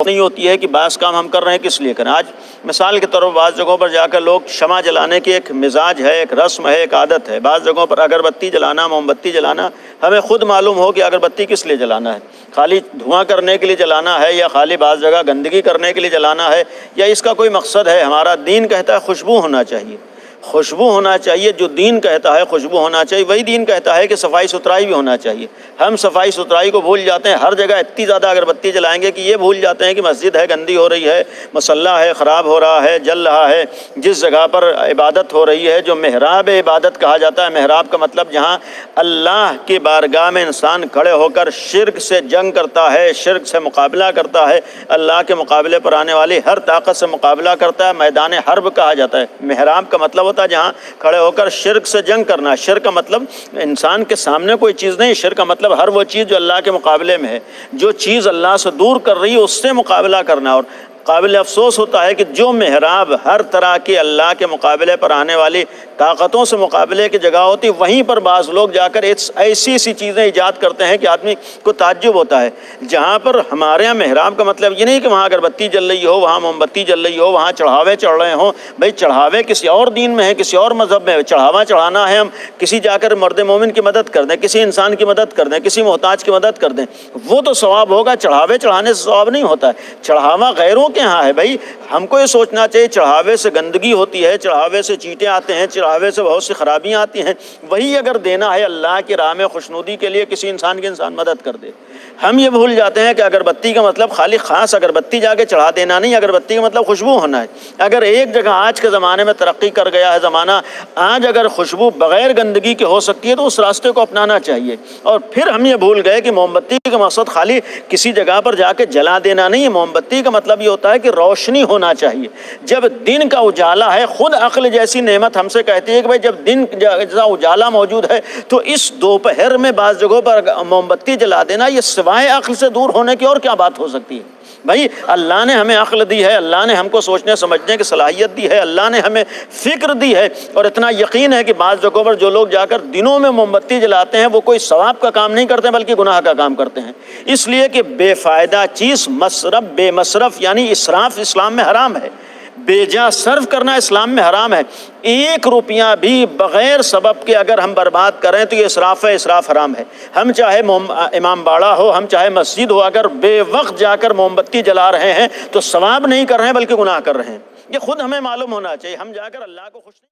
نہیں ہوتی ہے کہ بعض کام ہم کر رہے ہیں کس لیے کریں۔ آج مثال کے طور پر بعض جگہوں پر جا کر لوگ شمع جلانے کی ایک مزاج ہے، ایک رسم ہے، ایک عادت ہے۔ بعض جگہوں پر اگربتی جلانا، موم بتی جلانا، ہمیں خود معلوم ہو کہ اگربتی کس لیے جلانا ہے، خالی دھواں کرنے کے لیے جلانا ہے یا خالی بعض جگہ گندگی کرنے کے لیے جلانا ہے، یا اس کا کوئی مقصد ہے۔ ہمارا دین کہتا ہے خوشبو ہونا چاہیے، خوشبو ہونا چاہیے۔ جو دین کہتا ہے خوشبو ہونا چاہیے، وہی دین کہتا ہے کہ صفائی ستھرائی بھی ہونا چاہیے۔ ہم صفائی ستھرائی کو بھول جاتے ہیں، ہر جگہ اتنی زیادہ اگربتی جلائیں گے کہ یہ بھول جاتے ہیں کہ مسجد ہے گندی ہو رہی ہے، مصلی ہے خراب ہو رہا ہے، جل رہا ہے۔ جس جگہ پر عبادت ہو رہی ہے، جو محراب عبادت کہا جاتا ہے، محراب کا مطلب جہاں اللہ کی بارگاہ میں انسان کھڑے ہو کر شرک سے جنگ کرتا ہے، شرک سے مقابلہ کرتا ہے، اللہ کے مقابلے پر آنے والی ہر طاقت سے مقابلہ کرتا ہے، میدان حرب کہا جاتا ہے۔ محراب کا مطلب ہوتا ہے جہاں کھڑے ہو کر شرک سے جنگ کرنا۔ شرک کا مطلب انسان کے سامنے کوئی چیز نہیں، شرک کا مطلب ہر وہ چیز جو اللہ کے مقابلے میں ہے، جو چیز اللہ سے دور کر رہی ہے اس سے مقابلہ کرنا۔ اور قابل افسوس ہوتا ہے کہ جو محراب ہر طرح کے اللہ کے مقابلے پر آنے والی طاقتوں سے مقابلے کی جگہ ہوتی، وہیں پر بعض لوگ جا کر ایسی چیزیں ایجاد کرتے ہیں کہ آدمی کو تعجب ہوتا ہے۔ جہاں پر ہمارے یہاں محراب کا مطلب یہ نہیں کہ وہاں اگربتی جل رہی ہو، وہاں موم بتی جل رہی ہو، وہاں چڑھاوے چڑھ رہے ہوں۔ بھائی چڑھاوے کسی اور دین میں ہے، کسی اور مذہب میں ہے۔ چڑھاوا چڑھانا ہے، ہم کسی جا کر مرد مومن کی مدد کر دیں، کسی انسان کی مدد کر دیں، کسی محتاج کی مدد کر دیں، وہ تو ثواب ہوگا۔ چڑھاوے چڑھانے سے ثواب نہیں ہوتا ہے۔ چڑھاوا غیروں کے ہاں ہے۔ بھائی ہم کو یہ سوچنا چاہیے چڑھاوے سے گندگی ہوتی ہے، چڑھاوے سے چیٹیں آتے ہیں، چڑھاوے سے بہت سی خرابیاں آتی ہیں۔ وہی اگر دینا ہے اللہ کی راہ میں خوشنودی کے لیے، کسی انسان کی انسان مدد کر دے۔ ہم یہ بھول جاتے ہیں کہ اگربتی کا مطلب خالی خاص اگربتی جا کے چڑھا دینا نہیں، اگربتی کا مطلب خوشبو ہونا ہے۔ اگر ایک جگہ آج کے زمانے میں ترقی کر گیا ہے زمانہ، آج اگر خوشبو بغیر گندگی کے ہو سکتی ہے تو اس راستے کو اپنانا چاہیے۔ اور پھر ہم یہ بھول گئے کہ موم بتی کا مقصد خالی کسی جگہ پر جا کے جلا دینا نہیں ہے۔ موم بتی کا مطلب یہ ہوتا ہے کہ روشنی ہونا چاہیے۔ جب دن کا اجالا ہے، خود عقل جیسی نعمت ہم سے کہتی ہے کہ بھائی جب دن جیسا اجالا موجود ہے تو اس دوپہر میں بعض جگہوں پر موم بتی جلا دینا، یہ سوائے عقل سے دور ہونے کی اور کیا بات ہو سکتی ہے؟ بھائی اللہ نے ہمیں عقل دی ہے، اللہ نے ہم کو سوچنے سمجھنے کی صلاحیت دی ہے، اللہ نے ہمیں فکر دی ہے، اور اتنا یقین ہے کہ بعض جگہوں پر جو لوگ جا کر دنوں میں موم بتی جلاتے ہیں وہ کوئی ثواب کا کام نہیں کرتے بلکہ گناہ کا کام کرتے ہیں۔ اس لیے کہ بے فائدہ چیز مصرف، بے مصرف یعنی اسراف اسلام میں حرام ہے، بے جا صرف کرنا اسلام میں حرام ہے۔ ایک روپیہ بھی بغیر سبب کے اگر ہم برباد کریں تو یہ اسراف ہے، اسراف حرام ہے۔ ہم چاہے امام باڑہ ہو، ہم چاہے مسجد ہو، اگر بے وقت جا کر موم بتی جلا رہے ہیں تو ثواب نہیں کر رہے ہیں بلکہ گناہ کر رہے ہیں۔ یہ خود ہمیں معلوم ہونا چاہیے۔ ہم جا کر اللہ کو خوش نہیں